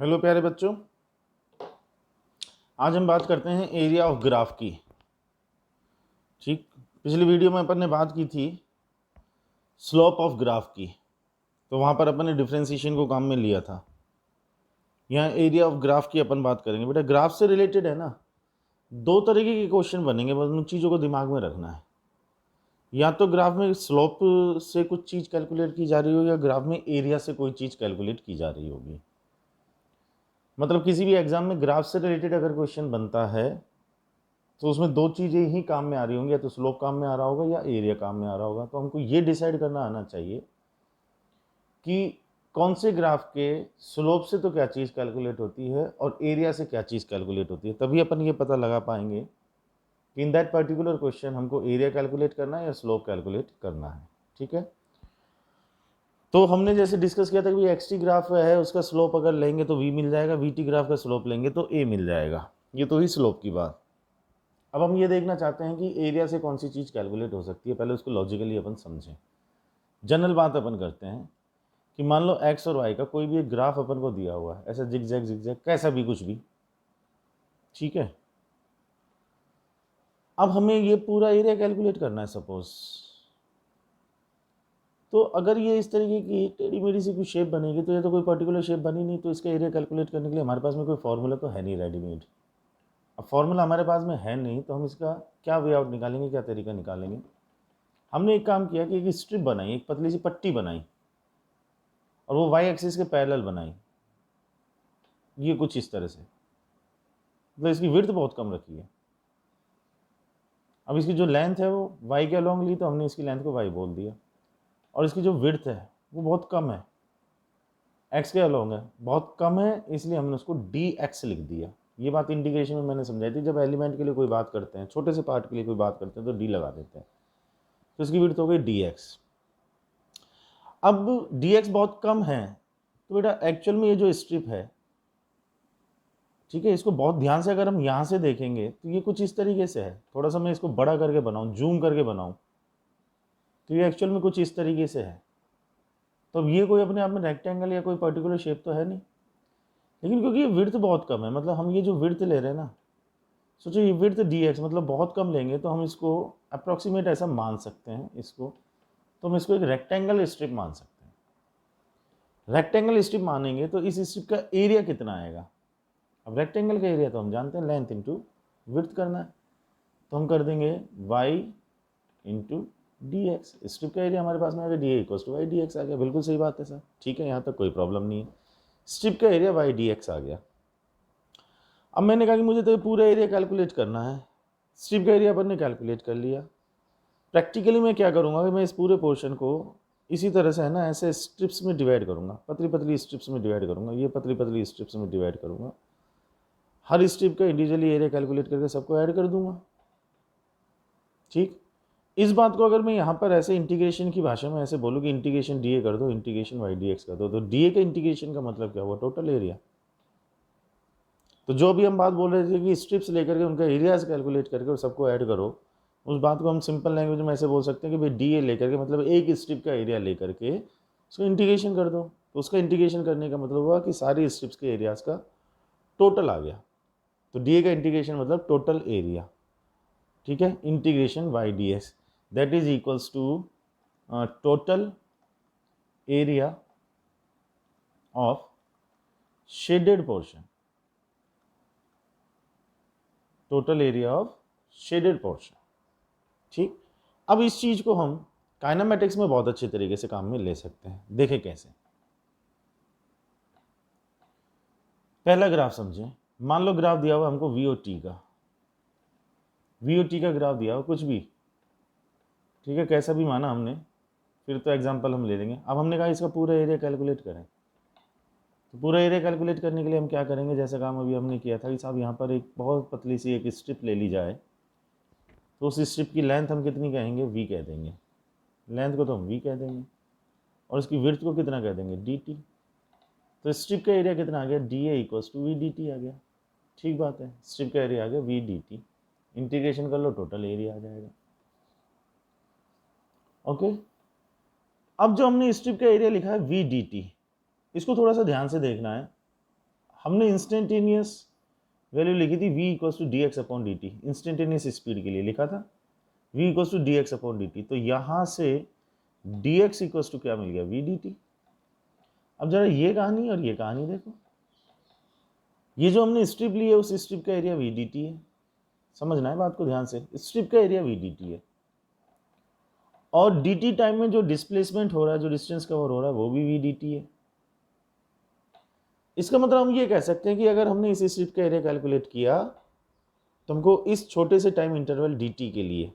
Hello प्यारे बच्चों, आज हम बात करते हैं एरिया ऑफ ग्राफ की। ठीक, पिछली वीडियो में अपन ने बात की थी स्लोप ऑफ ग्राफ की, तो वहाँ पर अपन ने डिफ्रेंसिएशन को काम में लिया था। यहाँ एरिया ऑफ ग्राफ की अपन बात करेंगे। बेटा ग्राफ से रिलेटेड है ना, दो तरीके के क्वेश्चन बनेंगे, बस उन चीज़ों को दिमाग में रखना है। या तो ग्राफ में स्लोप से कुछ चीज़ कैलकुलेट की जा रही होगी या ग्राफ में एरिया से कोई चीज़ कैलकुलेट की जा रही होगी। मतलब किसी भी एग्जाम में ग्राफ से रिलेटेड अगर क्वेश्चन बनता है तो उसमें दो चीज़ें ही काम में आ रही होंगी, या तो स्लोप काम में आ रहा होगा या एरिया काम में आ रहा होगा। तो हमको ये डिसाइड करना आना चाहिए कि कौन से ग्राफ के स्लोप से तो क्या चीज़ कैलकुलेट होती है और एरिया से क्या चीज़ कैलकुलेट होती है। तभी अपन ये पता लगा पाएंगे कि इन दैट पर्टिकुलर क्वेश्चन हमको एरिया कैलकुलेट करना है या स्लोप कैलकुलेट करना है। ठीक है, तो हमने जैसे डिस्कस किया था कि एक्स टी ग्राफ है, उसका स्लोप अगर लेंगे तो वी मिल जाएगा, वी टी ग्राफ का स्लोप लेंगे तो ए मिल जाएगा। ये तो ही स्लोप की बात। अब हम ये देखना चाहते हैं कि एरिया से कौन सी चीज़ कैलकुलेट हो सकती है। पहले उसको लॉजिकली अपन समझें। जनरल बात अपन करते हैं कि मान लो एक्स और वाई का कोई भी एक ग्राफ अपन को दिया हुआ है, ऐसा जिग जैग कैसा भी कुछ भी। ठीक है, अब हमें ये पूरा एरिया कैलकुलेट करना है सपोज। तो अगर ये इस तरीके की टेढ़ी मेढ़ी सी कुछ शेप बनेगी, तो ये तो कोई पर्टिकुलर शेप बनी नहीं, तो इसका एरिया कैलकुलेट करने के लिए हमारे पास में कोई फॉर्मूला तो है नहीं रेडीमेड। अब फॉर्मूला हमारे पास में है नहीं, तो हम इसका क्या वे आउट निकालेंगे, क्या तरीका निकालेंगे। हमने एक काम किया कि एक स्ट्रिप बनाई, एक पतली सी पट्टी बनाई और वो वाई एक्सिस के पैरेलल बनाई, ये कुछ इस तरह से। मतलब इसकी विड्थ बहुत कम रखी है। अब इसकी जो लेंथ है वो वाई के अलोंग ली, तो हमने इसकी लेंथ को वाई बोल दिया। और इसकी जो विड्थ है वो बहुत कम है, एक्स के अलोंग है, बहुत कम है, इसलिए हमने उसको डी एक्स लिख दिया। ये बात इंटीग्रेशन में मैंने समझाई थी। जब एलिमेंट के लिए कोई बात करते हैं, छोटे से पार्ट के लिए कोई बात करते हैं, तो डी लगा देते हैं। तो इसकी विड्थ हो गई डी एक्स। अब डी एक्स बहुत कम है, तो बेटा एक्चुअल में ये जो स्ट्रिप है, ठीक है, इसको बहुत ध्यान से अगर हम यहाँ से देखेंगे तो ये कुछ इस तरीके से है। थोड़ा सा मैं इसको बड़ा करके बनाऊँ, जूम करके बनाऊँ, तो ये एक्चुअल में कुछ इस तरीके से है। तो अब ये कोई अपने आप में रेक्टेंगल या कोई पर्टिकुलर शेप तो है नहीं, लेकिन क्योंकि ये विड्थ बहुत कम है, मतलब हम ये जो विड्थ ले रहे हैं ना, सोचो ये विड्थ डी एक्स मतलब बहुत कम लेंगे, तो हम इसको अप्रॉक्सीमेट ऐसा मान सकते हैं इसको, तो हम इसको एक रेक्टेंगल स्ट्रिप मान सकते हैं। रेक्टेंगल स्ट्रिप मानेंगे तो इस स्ट्रिप का एरिया कितना आएगा। अब रेक्टेंगल का एरिया तो हम जानते हैं, लेंथ इंटू विड्थ करना है, तो हम कर देंगे y into d x. Strip का एरिया हमारे पास में आ गया, d equals to y d x आ गया। बिल्कुल सही बात है सर, ठीक है, यहाँ तक कोई प्रॉब्लम नहीं है। स्ट्रिप का एरिया वाई डी एक्स आ गया। अब मैंने कहा कि मुझे तो पूरा एरिया कैलकुलेट करना है। स्ट्रिप का एरिया अपन ने कैलकुलेट कर लिया। प्रैक्टिकली मैं क्या करूँगा कि मैं इस पूरे पोर्शन को इसी तरह से है ना, ऐसे स्ट्रिप्स में डिवाइड करूँगा, पतली पतली स्ट्रिप्स में डिवाइड करूँगा, ये पतली पतली स्ट्रिप्स में डिवाइड करूँगा। हर स्ट्रिप का इंडिविजुअली एरिया कैलकुलेट करके सबको ऐड कर दूंगा। ठीक, इस बात को अगर मैं यहाँ पर ऐसे इंटीग्रेशन की भाषा में ऐसे बोलूँ कि इंटीग्रेशन डी ए कर दो, इंटीग्रेशन वाई डी एक्स कर दो, तो डी ए के इंटीग्रेशन का मतलब क्या हुआ, टोटल एरिया। तो जो भी हम बात बोल रहे थे कि स्ट्रिप्स लेकर के उनका एरियाज कैलकुलेट करके और सबको ऐड करो, उस बात को हम सिंपल लैंग्वेज में ऐसे बोल सकते हैं कि भाई डी ए लेकर के मतलब एक स्ट्रिप का एरिया लेकर के उसको इंटीग्रेशन कर दो। तो उसका इंटीग्रेशन करने का मतलब हुआ कि सारी स्ट्रिप्स के एरियाज का टोटल आ गया। तो डी ए का इंटीग्रेशन मतलब टोटल एरिया। ठीक है, integration y d x that is equals to total area of shaded portion, total area of shaded portion. ठीक, अब इस चीज को हम काइनेमेटिक्स में बहुत अच्छे तरीके से काम में ले सकते हैं। देखें कैसे। पहला ग्राफ समझें। मान लो ग्राफ दिया हुआ हमको वी ओ टी का, वी ओ टी का ग्राफ दिया हुआ कुछ भी, ठीक है, कैसा भी माना हमने, फिर तो एग्जांपल हम ले लेंगे। अब हमने कहा इसका पूरा एरिया कैलकुलेट करें, तो पूरा एरिया कैलकुलेट करने के लिए हम क्या करेंगे, जैसा काम अभी हमने किया था कि साहब यहाँ पर एक बहुत पतली सी एक स्ट्रिप ले ली जाए, तो उस स्ट्रिप की लेंथ हम कितनी कहेंगे, वी कह देंगे। लेंथ को तो हम वी कह देंगे और इसकी विड्थ को कितना कह देंगे, डी टी। तो स्ट्रिप का एरिया कितना आ गया, d a equals to v d t आ गया। ठीक बात है, स्ट्रिप का एरिया आ गया वी डी टी। इंटीग्रेशन कर लो, टोटल एरिया आ जाएगा। ओके, अब जो हमने स्ट्रिप का एरिया लिखा है वी डी टी, इसको थोड़ा सा ध्यान से देखना है। हमने इंस्टेंटेनियस वैल्यू लिखी थी v equals to d x upon d t, instantaneous speed के लिए लिखा था v equals to d x upon d t. तो यहाँ से डी एक्स इक्वल्स टू क्या मिल गया, v डी टी। अब जरा ये कहानी और ये कहानी देखो, ये जो हमने स्ट्रिप ली है उस स्ट्रिप का एरिया v डी टी है, समझना है बात को ध्यान से, स्ट्रिप का एरिया v डी टी है, और डी टी टाइम में जो डिस्प्लेसमेंट हो रहा है, जो डिस्टेंस कवर हो रहा है, वो भी v डी टी है। इसका मतलब हम ये कह सकते हैं कि अगर हमने इस स्ट्रिप का एरिया कैलकुलेट किया तो हमको इस छोटे से टाइम इंटरवल dt के लिए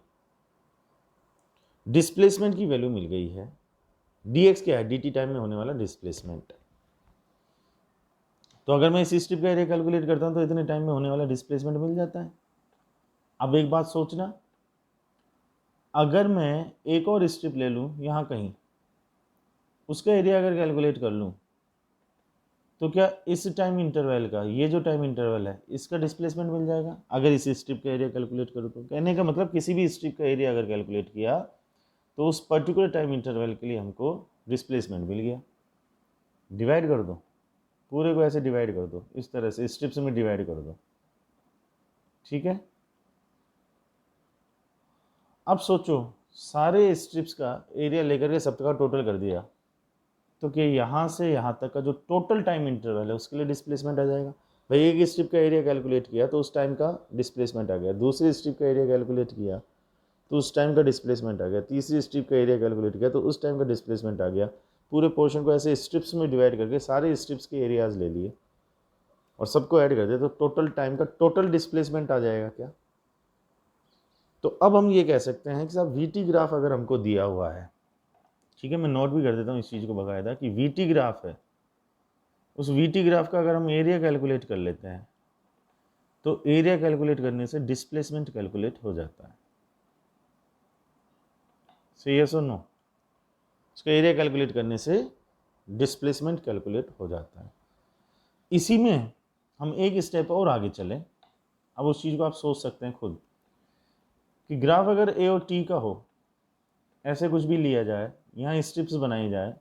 डिस्प्लेसमेंट की वैल्यू मिल गई है। dx क्या है, dt टाइम में होने वाला डिस्प्लेसमेंट। तो अगर मैं इस स्ट्रिप का एरिया कैलकुलेट करता हूं तो इतने टाइम में होने वाला डिस्प्लेसमेंट मिल जाता है। अब एक बात सोचना, अगर मैं एक और स्ट्रिप ले लूं यहां कहीं, उसका एरिया अगर कैलकुलेट कर लूं तो क्या इस टाइम इंटरवल का, ये जो टाइम इंटरवल है, इसका डिस्प्लेसमेंट मिल जाएगा अगर इस स्ट्रिप का एरिया कैलकुलेट करूँ तो। कहने का मतलब किसी भी स्ट्रिप का एरिया अगर कैलकुलेट किया तो उस पर्टिकुलर टाइम इंटरवल के लिए हमको डिस्प्लेसमेंट मिल गया। डिवाइड कर दो, पूरे को ऐसे डिवाइड कर दो, इस तरह से स्ट्रिप्स में डिवाइड कर दो, ठीक है। अब सोचो सारे स्ट्रिप्स का एरिया लेकर के सबका टोटल कर दिया तो कि यहाँ से यहाँ तक का जो टोटल टाइम इंटरवल है उसके लिए डिस्प्लेसमेंट आ जाएगा। भाई एक स्ट्रिप का एरिया कैलकुलेट किया तो उस टाइम का डिस्प्लेसमेंट आ गया, दूसरी स्ट्रिप का एरिया कैलकुलेट किया तो उस टाइम का डिस्प्लेसमेंट आ गया, तीसरी स्ट्रिप का एरिया कैलकुलेट किया तो उस टाइम का डिस्प्लेसमेंट आ गया। पूरे पोर्शन को ऐसे स्ट्रिप्स में डिवाइड करके सारे स्ट्रिप्स के एरियाज ले लिए और सबको ऐड कर दिया तो टोटल टाइम का टोटल डिस्प्लेसमेंट आ जाएगा क्या। तो अब हम ये कह सकते हैं कि साहब वी टी ग्राफ अगर हमको दिया हुआ है, ठीक है, मैं नोट भी कर देता हूँ इस चीज़ को बकायदा कि वी टी ग्राफ है, उस वी टी ग्राफ का अगर हम एरिया कैलकुलेट कर लेते हैं तो एरिया कैलकुलेट करने से डिस्प्लेसमेंट कैलकुलेट हो जाता है। से यस और नो, उसका एरिया कैलकुलेट करने से डिस्प्लेसमेंट कैलकुलेट हो जाता है। इसी में हम एक स्टेप और आगे चलें। अब उस चीज़ को आप सोच सकते हैं खुद कि ग्राफ अगर ए और टी का हो, ऐसे कुछ भी लिया जाए, यहाँ स्ट्रिप्स बनाई जाए,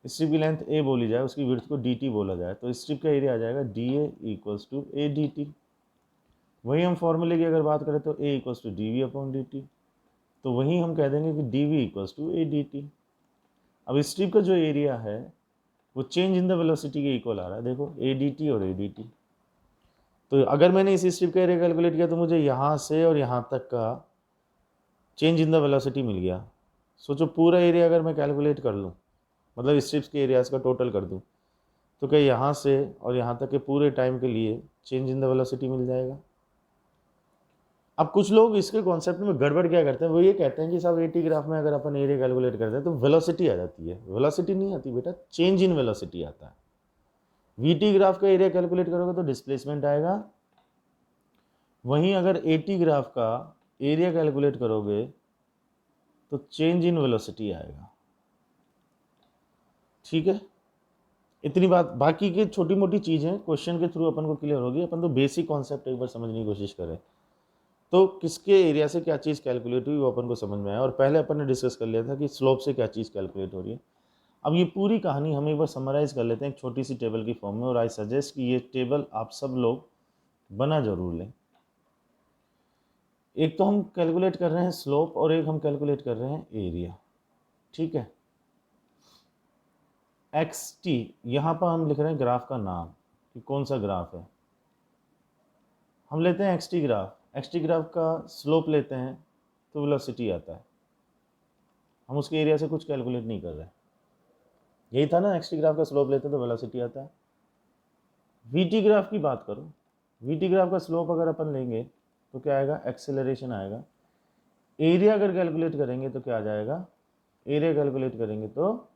स्ट्रिप की लेंथ ए बोली जाए, उसकी विड्थ को डी टी बोला जाए, तो स्ट्रिप का एरिया आ जाएगा d a equals to a d t. वही हम फॉर्मूले की अगर बात करें तो a equals to d v upon d t, तो वहीं हम कह देंगे कि d v equals to a d t. अब स्ट्रिप का जो एरिया है वो चेंज इन द वेलोसिटी के इक्वल आ रहा है, देखो ए डी टी और ए डी टी। तो अगर मैंने इस स्ट्रिप का एरिया कैलकुलेट किया तो मुझे यहाँ से और यहाँ तक का चेंज इन द वेलोसिटी मिल गया। सोचो पूरा एरिया अगर मैं कैलकुलेट कर लूँ, मतलब स्ट्रिप्स के एरियाज का टोटल कर दूँ, तो क्या यहाँ से और यहाँ तक के पूरे टाइम के लिए चेंज इन द वेलोसिटी मिल जाएगा। अब कुछ लोग इसके कॉन्सेप्ट में गड़बड़ क्या करते हैं, वो ये कहते हैं कि साहब एटी ग्राफ में अगर अपन एरिया कैलकुलेट करते हैं तो वेलोसिटी आ जाती है। वेलोसिटी नहीं आती बेटा, चेंज इन वेलोसिटी आता है। वीटी ग्राफ का एरिया कैलकुलेट करोगे तो डिस्प्लेसमेंट आएगा, वहीं अगर एटी ग्राफ का एरिया कैलकुलेट करोगे तो चेंज इन वेलोसिटी आएगा, ठीक है। इतनी बात, बाकी की छोटी मोटी चीज़ें क्वेश्चन के थ्रू अपन को क्लियर होगी। अपन तो बेसिक कॉन्सेप्ट एक बार समझने की कोशिश करें तो किसके एरिया से क्या चीज़ कैलकुलेट हुई वो अपन को समझ में आया। और पहले अपन ने डिस्कस कर लिया था कि स्लोप से क्या चीज़ कैलकुलेट हो रही है। अब ये पूरी कहानी हम एक बार समराइज़ कर लेते हैं एक छोटी सी टेबल की फॉर्म में, और आई सजेस्ट कि ये टेबल आप सब लोग बना जरूर लें। एक तो हम कैलकुलेट कर रहे हैं स्लोप और एक हम कैलकुलेट कर रहे हैं एरिया, ठीक है। एक्स टी, यहाँ पर हम लिख रहे हैं ग्राफ का नाम कि कौन सा ग्राफ है। हम लेते हैं x T graph, x T graph का स्लोप लेते हैं तो वेलोसिटी आता है। हम उसके एरिया से कुछ कैलकुलेट नहीं कर रहे, यही था ना, एक्स टी ग्राफ का स्लोप लेते हैं तो वेलोसिटी आता है। वी टी ग्राफ की बात करो, वी टी ग्राफ का स्लोप अगर अपन लेंगे तो क्या आएगा, एक्सेलरेशन आएगा। एरिया अगर कैलकुलेट करेंगे तो क्या आ जाएगा, एरिया कैलकुलेट करेंगे तो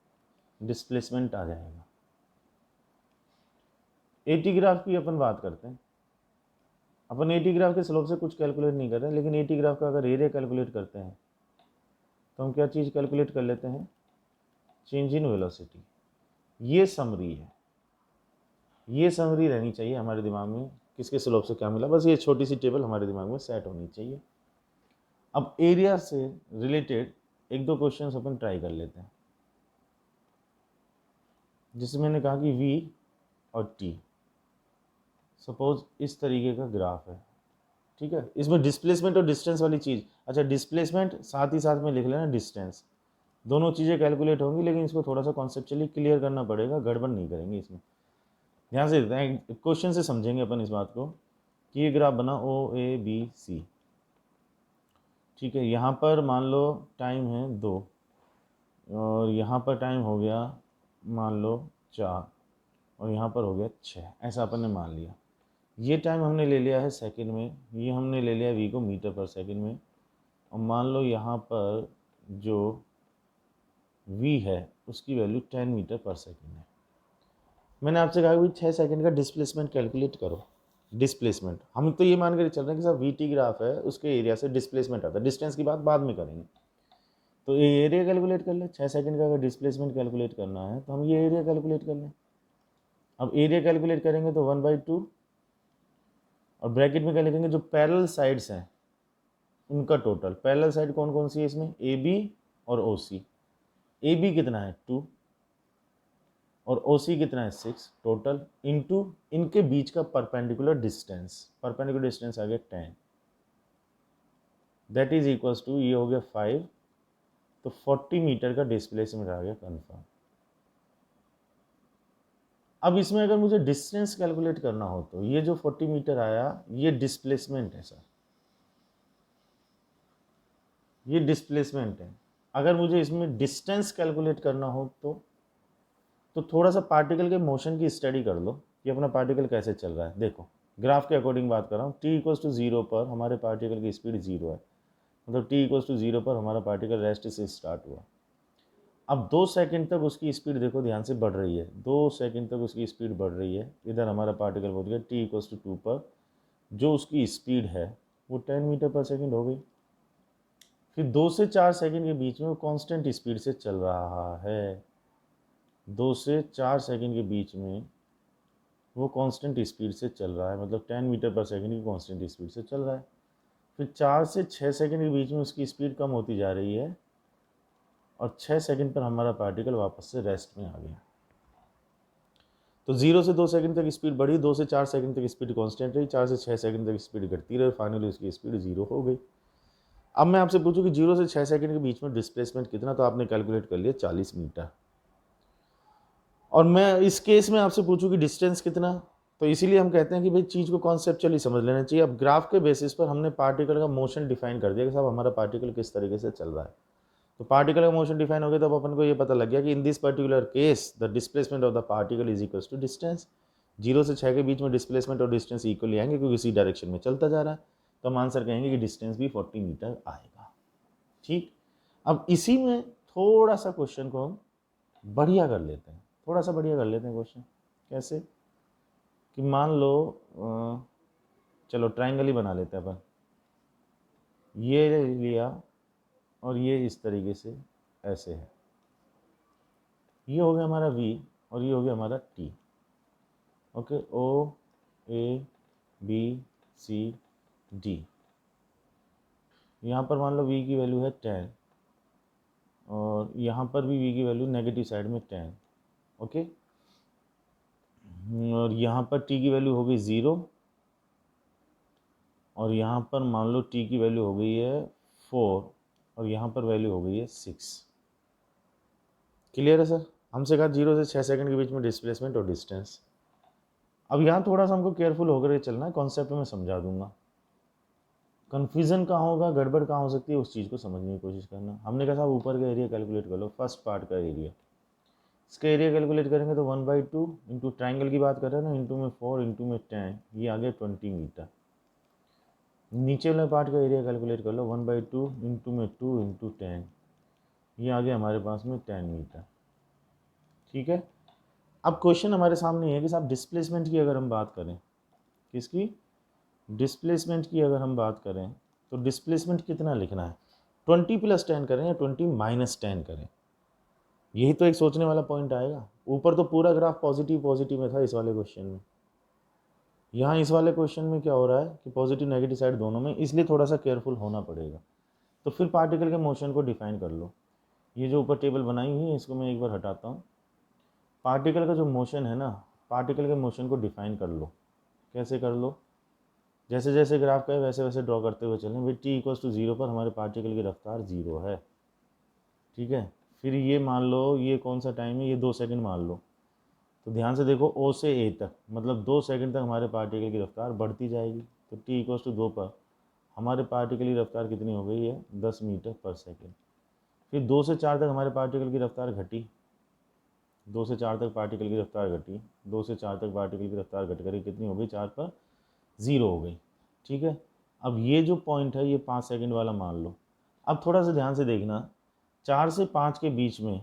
डिस्प्लेसमेंट आ जाएगा। एटी ग्राफ की अपन बात करते हैं, अपन एटी ग्राफ के स्लोप से कुछ कैलकुलेट नहीं कर रहे हैं, लेकिन एटी ग्राफ का अगर एरिया कैलकुलेट करते हैं तो हम क्या चीज़ कैलकुलेट कर लेते हैं, चेंज इन वेलोसिटी। ये समरी है, ये समरी रहनी चाहिए हमारे दिमाग में, किसके स्लोप से क्या मिला, बस ये छोटी सी टेबल हमारे दिमाग में सेट होनी चाहिए। अब एरिया से रिलेटेड एक दो क्वेश्चंस अपन ट्राई कर लेते हैं, जिसमें मैंने कहा कि V और T, सपोज इस तरीके का ग्राफ है, ठीक है, इसमें डिस्प्लेसमेंट और डिस्टेंस वाली चीज़, अच्छा डिस्प्लेसमेंट साथ ही साथ में लिख लेना डिस्टेंस, दोनों चीज़ें कैलकुलेट होंगी, लेकिन इसको थोड़ा सा कॉन्सेप्चुअली क्लियर करना पड़ेगा, गड़बड़ नहीं करेंगे इसमें। ध्यान से क्वेश्चन से समझेंगे अपन इस बात को कि ये ग्राफ बना ओ ए बी सी, ठीक है, यहाँ पर मान लो टाइम है 2 और यहाँ पर टाइम हो गया मान लो 4 और यहाँ पर हो गया 6, ऐसा अपन ने मान लिया। ये टाइम हमने ले लिया है सेकंड में, ये हमने ले लिया वी को मीटर पर सेकंड में, और मान लो यहाँ पर जो वी है उसकी वैल्यू 10 मीटर पर सेकंड है। मैंने आपसे कहा कि 6 सेकंड का डिस्प्लेसमेंट कैलकुलेट करो। डिस्प्लेसमेंट हम तो ये मान कर चल रहे हैं कि साहब वी टी ग्राफ है, उसके एरिया से डिस्प्लेसमेंट आता है, डिस्टेंस की बात बाद में करेंगे। तो ये एरिया कैलकुलेट कर ले, 6 सेकंड का अगर डिस्प्लेसमेंट कैलकुलेट करना है तो हम ये एरिया कैलकुलेट कर लें। अब एरिया कैलकुलेट करेंगे तो 1/2 और ब्रैकेट में क्या लिखेंगे, जो पैरेलल साइड्स हैं उनका टोटल। पैरेलल साइड कौन कौन सी है इसमें, ए बी और ओ सी। ए बी कितना है 2 और ओ सी कितना है 6 टोटल, इनटू इनके बीच का परपेंडिकुलर डिस्टेंस, परपेंडिकुलर डिस्टेंस आ गया 10, दैट इज इक्वल्स टू, ये हो गया 5, तो 40 मीटर का डिस्प्लेसमेंट आ गया कन्फर्म। अब इसमें अगर मुझे डिस्टेंस कैलकुलेट करना हो तो ये जो 40 मीटर आया ये डिस्प्लेसमेंट है सर, ये डिस्प्लेसमेंट है। अगर मुझे इसमें डिस्टेंस कैलकुलेट करना हो तो थोड़ा सा पार्टिकल के मोशन की स्टडी कर लो कि अपना पार्टिकल कैसे चल रहा है। देखो ग्राफ के अकॉर्डिंग बात कर रहा हूँ, t इक्वल्स टू 0 पर हमारे पार्टिकल की स्पीड 0 है, मतलब t इक्वल्स टू 0 पर हमारा पार्टिकल रेस्ट से स्टार्ट हुआ। अब 2 सेकंड तक उसकी स्पीड देखो ध्यान से बढ़ रही है, 2 सेकंड तक उसकी स्पीड बढ़ रही है। इधर हमारा पार्टिकल पहुँच गया t इक्वल्स टू 2 पर, जो उसकी स्पीड है वो 10 मीटर पर सेकेंड हो गई। फिर 2 से 4 सेकंड के बीच में वो कांस्टेंट स्पीड से चल रहा है, 2 से 4 सेकंड के बीच में वो कांस्टेंट स्पीड से चल रहा है, मतलब 10 मीटर पर सेकंड की कांस्टेंट स्पीड से चल रहा है। फिर 4 से 6 सेकंड के बीच में उसकी स्पीड कम होती जा रही है और 6 सेकंड पर हमारा पार्टिकल वापस से रेस्ट में आ गया। तो 0 से 2 सेकंड तक स्पीड बढ़ी, 2 से 4 सेकंड तक स्पीड कांस्टेंट रही, 4 से 6 सेकंड तक स्पीड घटती रही, फाइनली उसकी स्पीड 0 हो गई। अब मैं आपसे पूछूं कि 0 से 6 सेकंड के बीच में डिस्प्लेसमेंट कितना, तो आपने कैलकुलेट कर लिया 40 मीटर। और मैं इस केस में आपसे पूछूं कि डिस्टेंस कितना, तो इसीलिए हम कहते हैं कि भाई चीज़ को कॉन्सेप्चुअली समझ लेना चाहिए। अब ग्राफ के बेसिस पर हमने पार्टिकल का मोशन डिफाइन कर दिया कि साहब हमारा पार्टिकल किस तरीके से चल रहा है। तो पार्टिकल का मोशन डिफाइन हो गया, तब अपन को ये पता लग गया कि in this particular case the displacement of the particle is equals to distance. 0 से 6 के बीच में डिस्प्लेसमेंट और डिस्टेंस इक्वली आएंगे क्योंकि इसी डायरेक्शन में चलता जा रहा है, तो हम आंसर कहेंगे कि डिस्टेंस भी 40 मीटर आएगा। ठीक, अब इसी में थोड़ा सा क्वेश्चन को हम बढ़िया कर लेते हैं, थोड़ा सा बढ़िया कर लेते हैं क्वेश्चन। कैसे कि मान लो चलो ट्रायंगल ही बना लेते हैं अपन, ये लिया और ये इस तरीके से ऐसे है, ये हो गया हमारा V और ये हो गया हमारा T। Okay, O A B C D, यहाँ पर मान लो V की वैल्यू है 10 और यहाँ पर भी V की वैल्यू नेगेटिव साइड में 10। ओके, और यहाँ पर T की वैल्यू हो गई 0 और यहाँ पर मान लो T की वैल्यू हो गई है 4 और यहाँ पर वैल्यू हो गई है 6। क्लियर है सर? हमसे कहा 0 से 6 सेकंड के बीच में डिस्प्लेसमेंट और डिस्टेंस। अब यहाँ थोड़ा सा हमको केयरफुल होकर चलना है, कॉन्सेप्ट में समझा दूंगा, कन्फ्यूजन कहाँ होगा, गड़बड़ कहाँ हो सकती है, उस चीज़ को समझने की कोशिश करना। हमने कहा साहब ऊपर का एरिया कैलकुलेट कर लो, फर्स्ट पार्ट का एरिया, इसका एरिया कैलकुलेट करेंगे तो 1/2 इंटू ट्राइंगल की बात कर रहे हैं ना, इंटू में 4 इंटू में 10, ये आ गया 20 मीटर। नीचे वाले पार्ट का एरिया कैलकुलेट कर लो, 1/2 इंटू में 2 इंटू 10, ये आ गया हमारे पास में 10 मीटर। ठीक है, अब क्वेश्चन हमारे सामने है कि साहब डिस्प्लेसमेंट की अगर हम बात करें, किसकी, डिस्प्लेसमेंट की अगर हम बात करें तो डिस्प्लेसमेंट कितना लिखना है, 20 + 10 करें या 20 - 10 करें, यही तो एक सोचने वाला पॉइंट आएगा। ऊपर तो पूरा ग्राफ पॉजिटिव पॉजिटिव में था इस वाले क्वेश्चन में, यहाँ इस वाले क्वेश्चन में क्या हो रहा है कि पॉजिटिव नेगेटिव साइड दोनों में, इसलिए थोड़ा सा केयरफुल होना पड़ेगा। तो फिर पार्टिकल के मोशन को डिफाइन कर लो। ये जो ऊपर टेबल बनाई हुई है इसको मैं एक बार हटाता हूँ। पार्टिकल का जो मोशन है ना, पार्टिकल के मोशन को डिफाइन कर लो। कैसे कर लो, जैसे जैसे ग्राफ का है वैसे वैसे ड्रॉ करते हुए चलें। भाई टी इक्वल्स टू 0 पर हमारे पार्टिकल की रफ्तार 0 है, ठीक है। फिर ये मान लो ये कौन सा टाइम है, ये 2 सेकंड मान लो। तो ध्यान से देखो, ओ से ए तक मतलब 2 सेकंड तक हमारे पार्टिकल की रफ्तार बढ़ती जाएगी। तो टी इक्वल्स टू 2 पर हमारे पार्टिकल की रफ्तार कितनी हो गई है, 10 मीटर पर सेकेंड। फिर 2 से 4 तक हमारे पार्टिकल की रफ्तार घटी, 2 से 4 तक पार्टिकल की रफ्तार घटी, 2 से 4 तक पार्टिकल की रफ्तार घट कर कितनी हो गई, 4 पर 0 हो गई, ठीक है। अब ये जो पॉइंट है ये 5 सेकंड वाला मान लो। अब थोड़ा सा ध्यान से देखना, 4 से 5 के बीच में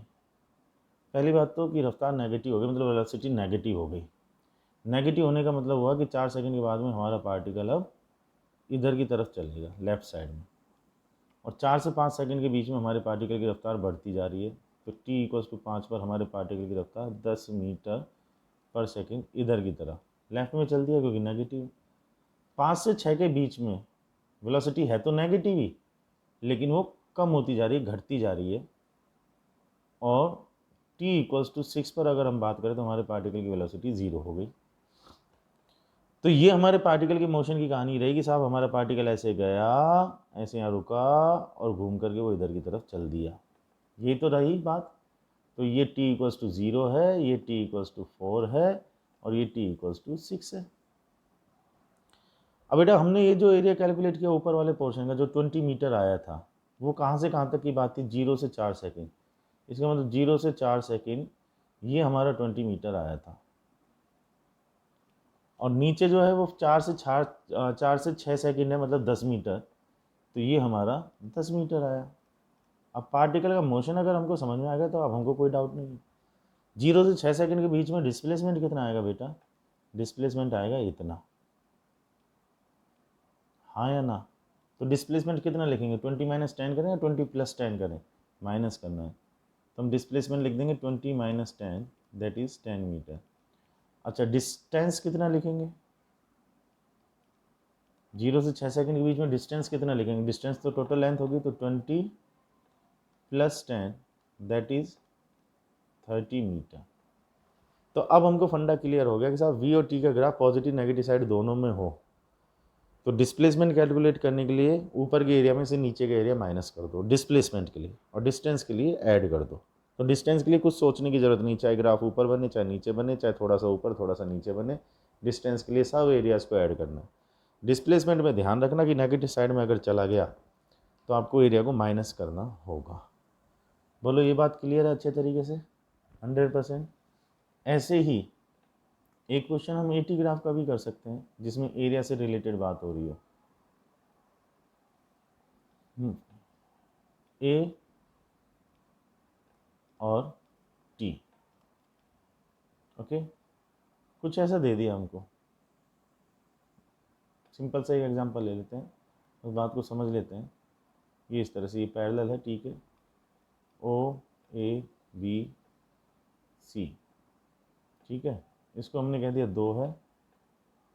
पहली बात तो कि रफ्तार नेगेटिव हो गई, मतलब वेलोसिटी नेगेटिव हो गई। नेगेटिव होने का मतलब हुआ कि 4 सेकंड के बाद में हमारा पार्टिकल अब इधर की तरफ चलेगा, लेफ्ट साइड में। और 4 से 5 सेकंड के बीच में हमारे पार्टिकल की रफ्तार बढ़ती जा रही है। तो टी इक्वल्स टू 5 पर हमारे पार्टिकल की रफ्तार 10 मीटर पर सेकंड इधर की तरफ लेफ्ट में चलती है, क्योंकि नेगेटिव। 5 से 6 के बीच में वेलोसिटी है तो नेगेटिव ही, लेकिन वो कम होती जा रही है, घटती जा रही है। और टी इक्वल्स टू 6 पर अगर हम बात करें तो हमारे पार्टिकल की वेलोसिटी 0 हो गई। तो ये हमारे पार्टिकल की मोशन की कहानी रहेगी साहब। हमारा पार्टिकल ऐसे गया, ऐसे यहाँ रुका और घूम करके वो इधर की तरफ चल दिया, ये तो रही बात। तो ये t इक्वल्स टू 0 है, ये t इक्वल्स टू 4 है, और ये t इक्वल्स टू 6 है। अब बेटा हमने ये जो एरिया कैलकुलेट किया ऊपर वाले पोर्शन का, जो 20 मीटर आया था, वो कहाँ से कहाँ तक की बात थी, 0 से 4 सेकेंड। इसका मतलब 0 से 4 सेकेंड ये हमारा 20 मीटर आया था। और नीचे जो है वो 4 से 6 सेकेंड है, मतलब 10 मीटर। तो ये हमारा 10 मीटर आया। अब पार्टिकल का मोशन अगर हमको समझ में आ गया तो अब हमको कोई डाउट नहीं है। 0 से 6 सेकेंड के बीच में डिस्प्लेसमेंट कितना आएगा बेटा, डिस्प्लेसमेंट आएगा इतना, हाँ या ना। तो डिस्प्लेसमेंट कितना लिखेंगे, 20 माइनस 10 करें या 20 प्लस 10 करें, माइनस करना है। तो हम डिस्प्लेसमेंट लिख देंगे 20 माइनस 10, दैट इज़ 10 मीटर। अच्छा, डिस्टेंस कितना लिखेंगे, 0 से 6 सेकंड के बीच में डिस्टेंस कितना लिखेंगे, डिस्टेंस तो टोटल लेंथ होगी, तो 20 प्लस 10 दैट इज़ 30 मीटर। तो अब हमको फंडा क्लियर हो गया कि साहब वी और टी का ग्राफ पॉजिटिव नेगेटिव साइड दोनों में हो, तो डिस्प्लेसमेंट कैलकुलेट करने के लिए ऊपर के एरिया में से नीचे का एरिया माइनस कर दो डिस्प्लेसमेंट के लिए, और डिस्टेंस के लिए ऐड कर दो। तो डिस्टेंस के लिए कुछ सोचने की ज़रूरत नहीं, चाहे ग्राफ ऊपर बने चाहे नीचे बने, चाहे थोड़ा सा ऊपर थोड़ा सा नीचे बने, डिस्टेंस के लिए सब एरियाज़ को ऐड करना है। डिस्प्लेसमेंट में ध्यान रखना कि नेगेटिव साइड में अगर चला गया तो आपको एरिया को माइनस करना होगा। बोलो ये बात क्लियर है अच्छे तरीके से, 100%। ऐसे ही एक क्वेश्चन हम एटी ग्राफ का भी कर सकते हैं जिसमें एरिया से रिलेटेड बात हो रही हो। ए और टी, ओके, कुछ ऐसा दे दिया हमको। सिंपल सा एक एग्जांपल ले लेते हैं, उस बात को समझ लेते हैं। ये इस तरह से ये पैरेलल है, ठीक है, ओ ए बी सी, ठीक है। इसको हमने कह दिया 2 है,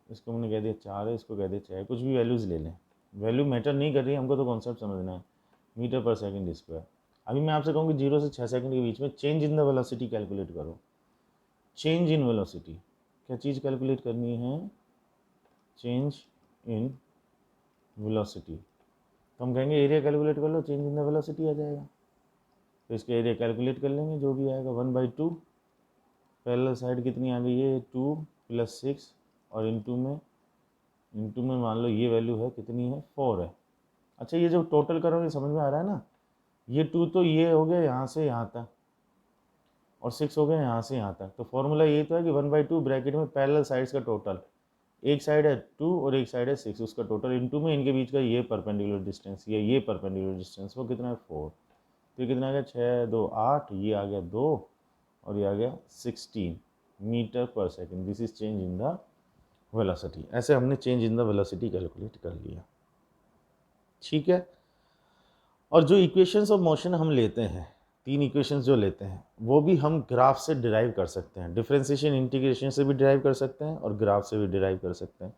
इसको हमने कह दिया 4 है, इसको कह दिया 6 है, कुछ भी वैल्यूज़ ले लें, वैल्यू मैटर नहीं कर रही, हमको तो कॉन्सेप्ट समझना है, मीटर पर सेकंड स्क्वायर। अभी मैं आपसे कहूँ कि 0 से 6 सेकंड के बीच में change in the velocity calculate करो। चेंज इन वेलोसिटी, क्या चीज़ कैलकुलेट करनी है, चेंज इन वेलोसिटी। तो हम कहेंगे एरिया कैलकुलेट कर लो, चेंज इन द वेलोसिटी आ जाएगा। तो इसका एरिया कैलकुलेट कर लेंगे, जो भी आएगा 1/2, पैरेलल साइड कितनी आ गई है 2 + 6, और इनटू में मान लो ये वैल्यू है कितनी है 4 है। अच्छा, ये जो टोटल करोगे समझ में आ रहा है ना, ये 2 तो ये हो गया यहाँ से यहाँ तक, और 6 हो गया यहाँ से यहाँ तक। तो फॉर्मूला ये तो है कि 1/2 ब्रैकेट में पैरेलल साइड्स का टोटल, एक साइड है 2 और एक साइड है 6, उसका टोटल इनटू में इनके बीच का ये परपेंडिकुलर डिस्टेंस, ये परपेंडिकुलर डिस्टेंस, वो कितना है 4। तो ये कितना आ गया 6 2 8, ये आ गया 2, और ये आ गया 16 मीटर पर second. This is change in the velocity. ऐसे हमने change in the velocity calculate कर लिया, ठीक है। और जो इक्वेशंस ऑफ मोशन हम लेते हैं, 3 इक्वेशंस जो लेते हैं, वो भी हम ग्राफ से डिराइव कर सकते हैं, डिफरेंशिएशन इंटीग्रेशन से भी डिराइव कर सकते हैं और ग्राफ से भी डिराइव कर सकते हैं।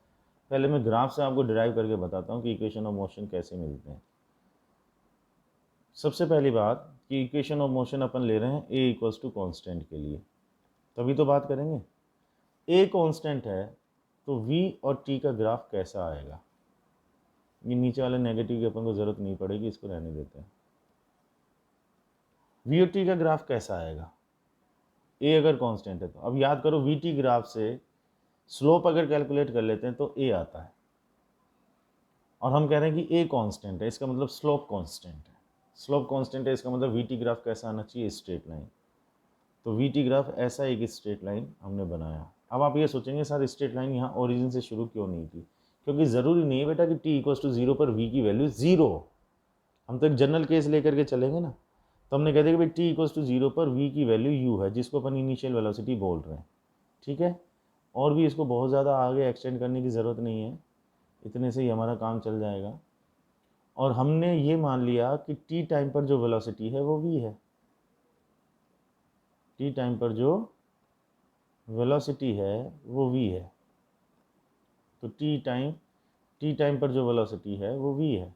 पहले मैं ग्राफ से आपको डिराइव करके बताता हूँ कि इक्वेशन ऑफ मोशन कैसे मिलते हैं। सबसे पहली बात कि इक्वेशन ऑफ मोशन अपन ले रहे हैं ए इक्वल्स टू कॉन्स्टेंट के लिए, तभी तो बात करेंगे। ए कॉन्स्टेंट है तो v और t का ग्राफ कैसा आएगा। ये नीचे वाले नेगेटिव की अपन को ज़रूरत नहीं पड़ेगी, इसको रहने देते हैं। v और t का ग्राफ कैसा आएगा, a अगर कांस्टेंट है तो। अब याद करो vt ग्राफ से स्लोप अगर कैलकुलेट कर लेते हैं तो a आता है, और हम कह रहे हैं कि a कांस्टेंट है, इसका मतलब स्लोप कांस्टेंट है। स्लोप कांस्टेंट है, इसका मतलब vt ग्राफ कैसा आना चाहिए, स्ट्रेट लाइन। तो vt ग्राफ ऐसा एक स्ट्रेट लाइन हमने बनाया। अब आप ये सोचेंगे सर स्ट्रेट लाइन यहाँ ओरिजिन से शुरू क्यों नहीं की, क्योंकि ज़रूरी नहीं है बेटा कि t इक्वल्स टू 0 पर v की वैल्यू 0 हो। हम तो एक जनरल केस लेकर के चलेंगे ना, तो हमने कह दिया कि भाई t इक्वल्स टू 0 पर v की वैल्यू u है, जिसको अपन इनिशियल वेलोसिटी बोल रहे हैं। ठीक है, और भी इसको बहुत ज़्यादा आगे एक्सटेंड करने की ज़रूरत नहीं है, इतने से ही हमारा काम चल जाएगा। और हमने ये मान लिया कि t टाइम पर जो वेलोसिटी है वो v है। t टाइम पर जो वेलोसिटी है वो v है, तो t टाइम पर जो वेलोसिटी है वो v है।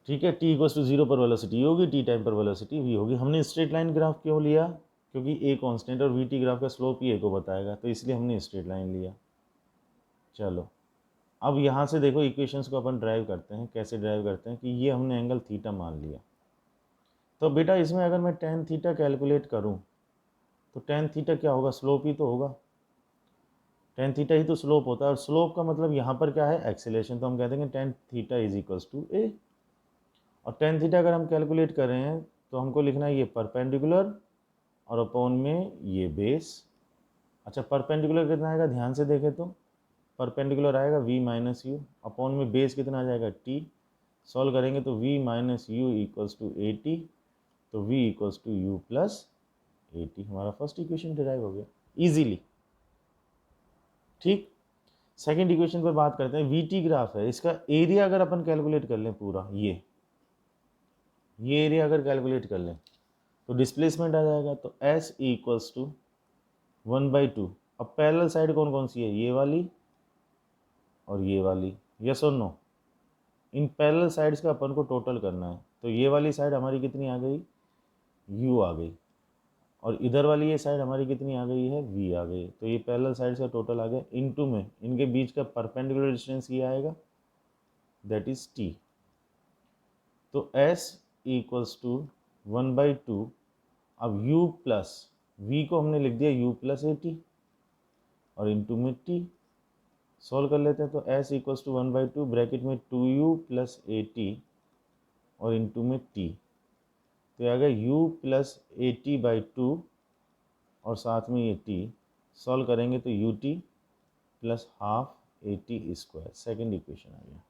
ठीक है, t इक्वल्स टू 0 पर वेलोसिटी होगी, t टाइम पर वेलोसिटी v होगी। हमने स्ट्रेट लाइन ग्राफ क्यों लिया, क्योंकि a कांस्टेंट और vt ग्राफ का स्लोप ही a को बताएगा, तो इसलिए हमने स्ट्रेट लाइन लिया। चलो अब यहाँ से देखो इक्वेशंस को अपन ड्राइव करते हैं। कैसे ड्राइव करते हैं कि ये हमने एंगल थीटा मान लिया, तो बेटा इसमें अगर मैं टेन थीटा कैलकुलेट करूँ तो टेन थीटा क्या होगा, स्लोप ही तो होगा। टेन थीटा ही तो स्लोप होता है, और स्लोप का मतलब यहाँ पर क्या है, एक्सेलेरेशन। तो हम कहते हैं tan theta is equals to a. और टेन थीटा अगर हम कैलकुलेट कर रहे हैं तो हमको लिखना है ये परपेंडिकुलर और अपॉन में ये बेस। अच्छा, परपेंडिकुलर कितना आएगा, ध्यान से देखें तो परपेंडिकुलर आएगा v माइनस यू, अपॉन में बेस कितना आ जाएगा t। सॉल्व करेंगे तो v minus u equals to a t, तो v equals to u plus a t. हमारा फर्स्ट इक्वेशन डिराइव हो गया इजीली। ठीक, सेकेंड इक्वेशन पर बात करते हैं। vt ग्राफ है, इसका एरिया अगर अपन कैलकुलेट कर लें पूरा, ये एरिया अगर कैलकुलेट कर लें तो डिस्प्लेसमेंट आ जाएगा, तो s इक्वल्स टू 1/2। अब पैरेलल साइड कौन कौन सी है, ये वाली और ये वाली, यस और नो। इन पैरेलल साइड्स का अपन को टोटल करना है, तो ये वाली साइड हमारी कितनी आ गई, u आ गई, और इधर वाली ये साइड हमारी कितनी आ गई है, v आ गई। तो ये पैरेलल साइड्स का टोटल आ गया, इनटू में इनके बीच का परपेंडिकुलर डिस्टेंस ये आएगा, दैट इज t। तो s इक्वल्स टू 1/2। अब u प्लस v को हमने लिख दिया u प्लस ए टी, और इनटू में t। सॉल्व कर लेते हैं, तो s इक्वल्स टू 1/2 ब्रैकेट में 2u प्लस ए टी और इनटू में t। तो आ गया u plus a t by 2 और साथ में ये t। सॉल्व करेंगे तो u t plus half a t square. Second equation आ गया।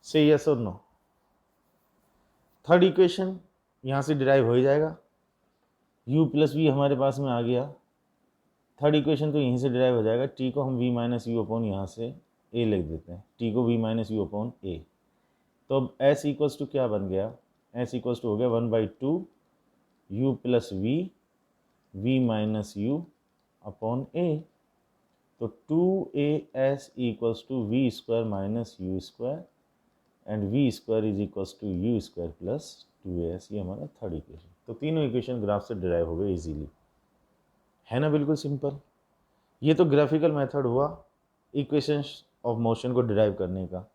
से यस और नो। थर्ड इक्वेशन यहाँ से डिराइव हो ही जाएगा, u प्लस वी हमारे पास में आ गया। थर्ड इक्वेशन तो यहीं से डिराइव हो जाएगा, t को हम v माइनस यू अपॉन यहाँ से a लिख देते हैं, t को v minus u upon a। तो अब s इक्वल्स टू क्या बन गया, s इक्वल्स टू हो गया 1/2 u plus v minus u upon a। तो 2as equals to v square minus u square and v square is equals to u square plus 2as। ये हमारा third equation. तो तीनों इक्वेशन ग्राफ से derive हो गए इजीली, है ना, बिल्कुल सिंपल। ये तो ग्राफिकल मेथड हुआ इक्वेशंस ऑफ मोशन को डिराइव करने का।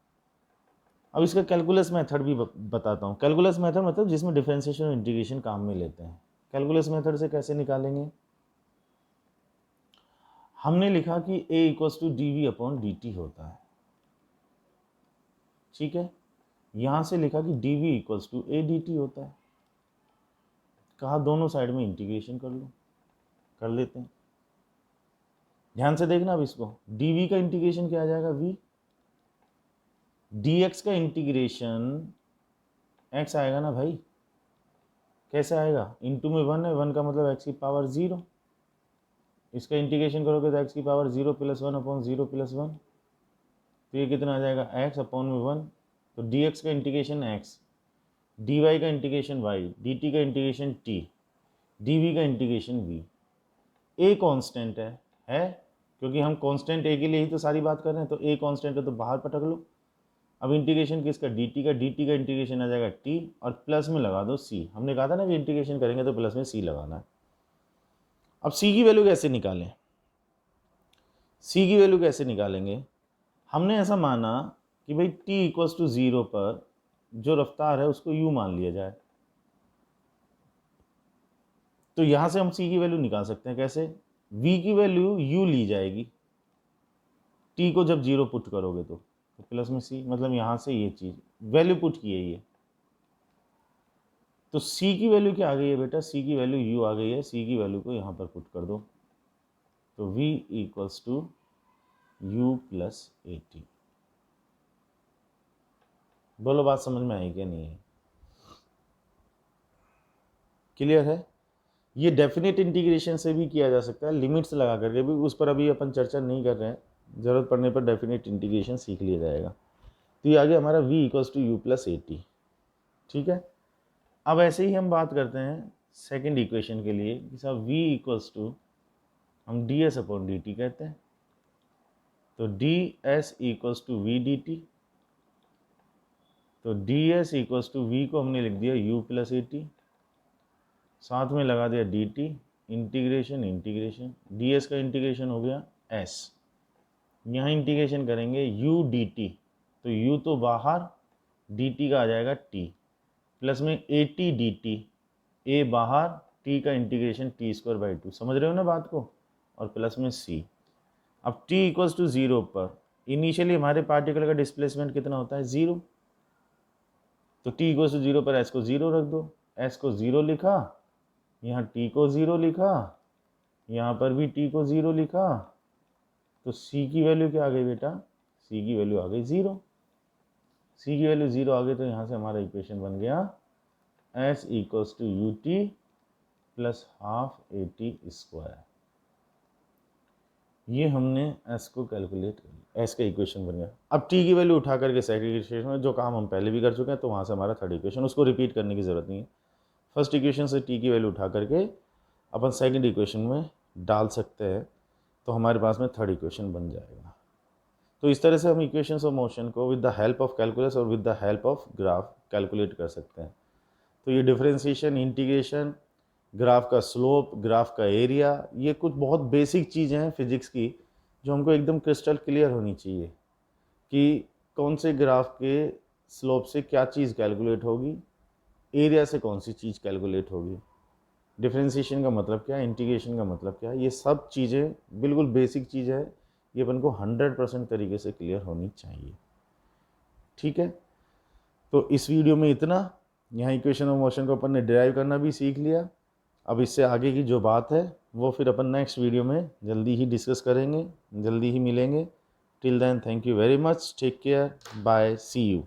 अब इसका कैलकुलस मेथड भी बताता हूँ। कैलकुलस मेथड मतलब जिसमें डिफरेंशिएशन और इंटीग्रेशन काम में लेते हैं। कैलकुलस मेथड से कैसे निकालेंगे, हमने लिखा कि a equals to d v upon d t होता है, ठीक है। यहाँ से लिखा कि d v equals to a d t होता है। कहा दोनों साइड में इंटीग्रेशन कर लो, कर लेते हैं। ध्यान से देखना अब इसको, डी वी का इंटीग्रेशन क्या आ जाएगा, v। डी एक्स का इंटीग्रेशन x आएगा ना भाई, कैसे आएगा, इनटू में 1 है, 1 का मतलब x की पावर 0। इसका इंटीग्रेशन करोगे तो x की पावर 0 प्लस 1 अपॉन 0 प्लस 1, तो ये कितना आ जाएगा x अपॉन में 1। तो dx का इंटीग्रेशन x, dy का इंटीग्रेशन y, dt का इंटीग्रेशन t, dv का इंटीग्रेशन v। a कांस्टेंट है क्योंकि हम कांस्टेंट a के लिए ही तो सारी बात कर रहे हैं, तो a कांस्टेंट है तो बाहर पटक लो। अब इंटीग्रेशन किसका, dt का इंटीग्रेशन आ जाएगा t और प्लस में लगा दो c। हमने कहा था ना कि इंटीग्रेशन करेंगे तो प्लस में c लगाना है। अब सी की वैल्यू कैसे निकालें, सी की वैल्यू कैसे निकालेंगे, हमने ऐसा माना कि भाई t इक्वल्स टू 0 पर जो रफ्तार है उसको u मान लिया जाए। तो यहां से हम c की वैल्यू निकाल सकते हैं कैसे, v की वैल्यू u ली जाएगी t को जब 0 पुट करोगे तो प्लस में c, मतलब यहां से ये चीज वैल्यू पुट की है ये। तो c की वैल्यू क्या आ गई है बेटा, c की वैल्यू u आ गई है, c की वैल्यू को यहां पर पुट कर दो। तो v equals to u plus a t. बोलो बात समझ में आई क्या नहीं है, क्लियर है। ये डेफिनेट इंटीग्रेशन से भी किया जा सकता है, लिमिट्स लगा करके भी, उस पर अभी अपन चर्चा नहीं कर रहे हैं, ज़रूरत पड़ने पर डेफिनेट इंटीग्रेशन सीख लिया जाएगा। तो ये आगे हमारा v equals to u plus a t, ठीक है। अब ऐसे ही हम बात करते हैं सेकंड इक्वेशन के लिए कि साहब v इक्वल्स टू हम d s upon d t कहते हैं। तो d s equals to v d t, तो d s equals to v को हमने लिख दिया u प्लस ए टी, साथ में लगा दिया D T, integration integration, D S का इंटीग्रेशन हो गया s, यहाँ इंटीग्रेशन करेंगे u डी टी, तो u तो बाहर, डी टी का आ जाएगा t, प्लस में ए टी डी टी, ए बाहर, t का इंटीग्रेशन टी स्क्वायर बाई 2, समझ रहे हो ना बात को, और प्लस में c। अब t इक्वल्स टू 0 पर इनिशियली हमारे पार्टिकल का डिस्प्लेसमेंट कितना होता है 0, तो t इक्वल्स टू 0 पर s को 0 रख दो, s को 0 लिखा, यहाँ t को 0 लिखा, यहाँ पर भी t को 0 लिखा, तो c की वैल्यू क्या आ गई बेटा, c की वैल्यू आ गई 0, c की वैल्यू 0 आ गई, तो यहाँ से हमारा इक्वेशन बन गया s equals to u t plus half a t square. ये हमने s को कैलकुलेट कर लिया, s का इक्वेशन बन गया। अब t की वैल्यू उठा करके सेकंड इक्वेशन में, जो काम हम पहले भी कर चुके हैं, तो वहाँ से हमारा थर्ड इक्वेशन, उसको रिपीट करने की ज़रूरत नहीं है। फर्स्ट इक्वेशन से t की वैल्यू उठा करके अपन सेकंड इक्वेशन में डाल सकते हैं, तो हमारे पास में थर्ड इक्वेशन बन जाएगा। तो इस तरह से हम इक्वेशंस ऑफ मोशन को with the help of calculus और with the help of graph calculate कर सकते हैं। तो ये डिफरेंशिएशन, इंटीग्रेशन, ग्राफ का स्लोप, ग्राफ का एरिया, ये कुछ बहुत बेसिक चीज़ें हैं फिजिक्स की जो हमको एकदम क्रिस्टल क्लियर होनी चाहिए कि कौन से ग्राफ के स्लोप से क्या चीज़ कैलकुलेट होगी, एरिया से कौन सी चीज़ कैलकुलेट होगी, डिफरेंशिएशन का मतलब क्या है, इंटीग्रेशन का मतलब क्या है, ये सब चीज़ें बिल्कुल बेसिक चीज़ है, ये अपन को 100% तरीके से क्लियर होनी चाहिए, ठीक है। तो इस वीडियो में इतना, यहाँ इक्वेशन ऑफ मोशन को अपन ने डिराइव करना भी सीख लिया। अब इससे आगे की जो बात है वो फिर अपन नेक्स्ट वीडियो में जल्दी ही डिस्कस करेंगे, जल्दी ही मिलेंगे। Till then thank you very much, take care, bye, see you.